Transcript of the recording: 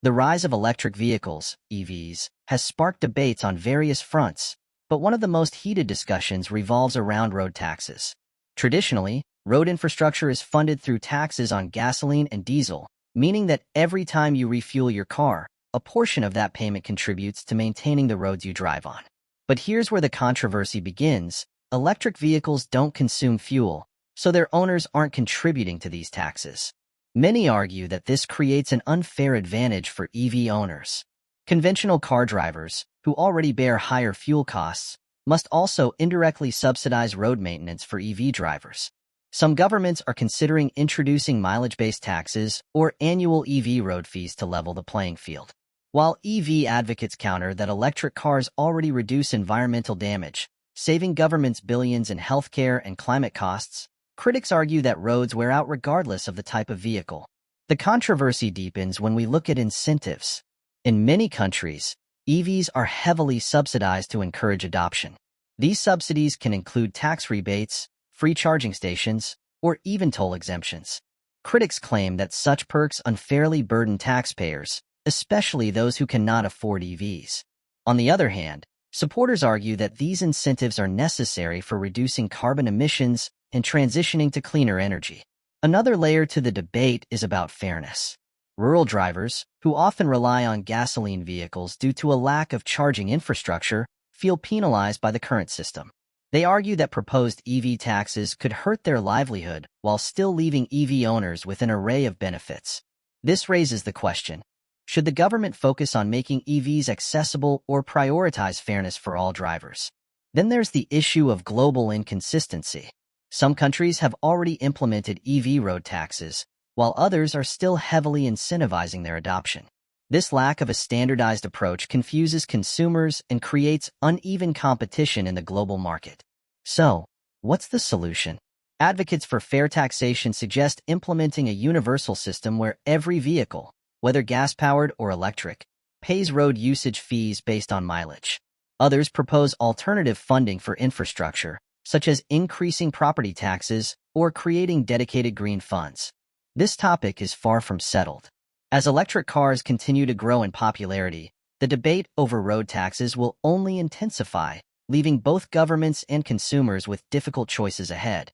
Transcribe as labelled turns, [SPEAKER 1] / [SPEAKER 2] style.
[SPEAKER 1] The rise of electric vehicles, EVs, has sparked debates on various fronts, but one of the most heated discussions revolves around road taxes. Traditionally, road infrastructure is funded through taxes on gasoline and diesel, meaning that every time you refuel your car, a portion of that payment contributes to maintaining the roads you drive on. But here's where the controversy begins. Electric vehicles don't consume fuel, so their owners aren't contributing to these taxes. Many argue that this creates an unfair advantage for EV owners. Conventional car drivers, who already bear higher fuel costs, must also indirectly subsidize road maintenance for EV drivers. Some governments are considering introducing mileage-based taxes or annual EV road fees to level the playing field. While EV advocates counter that electric cars already reduce environmental damage, saving governments billions in healthcare and climate costs, critics argue that roads wear out regardless of the type of vehicle. The controversy deepens when we look at incentives. In many countries, EVs are heavily subsidized to encourage adoption. These subsidies can include tax rebates, free charging stations, or even toll exemptions. Critics claim that such perks unfairly burden taxpayers, especially those who cannot afford EVs. On the other hand, supporters argue that these incentives are necessary for reducing carbon emissions and transitioning to cleaner energy. Another layer to the debate is about fairness. Rural drivers, who often rely on gasoline vehicles due to a lack of charging infrastructure, feel penalized by the current system. They argue that proposed EV taxes could hurt their livelihood while still leaving EV owners with an array of benefits. This raises the question, should the government focus on making EVs accessible or prioritize fairness for all drivers? Then there's the issue of global inconsistency. Some countries have already implemented EV road taxes, while others are still heavily incentivizing their adoption. This lack of a standardized approach confuses consumers and creates uneven competition in the global market. So, what's the solution? Advocates for fair taxation suggest implementing a universal system where every vehicle, whether gas-powered or electric, pays road usage fees based on mileage. Others propose alternative funding for infrastructure, such as increasing property taxes or creating dedicated green funds. This topic is far from settled. As electric cars continue to grow in popularity, the debate over road taxes will only intensify, leaving both governments and consumers with difficult choices ahead.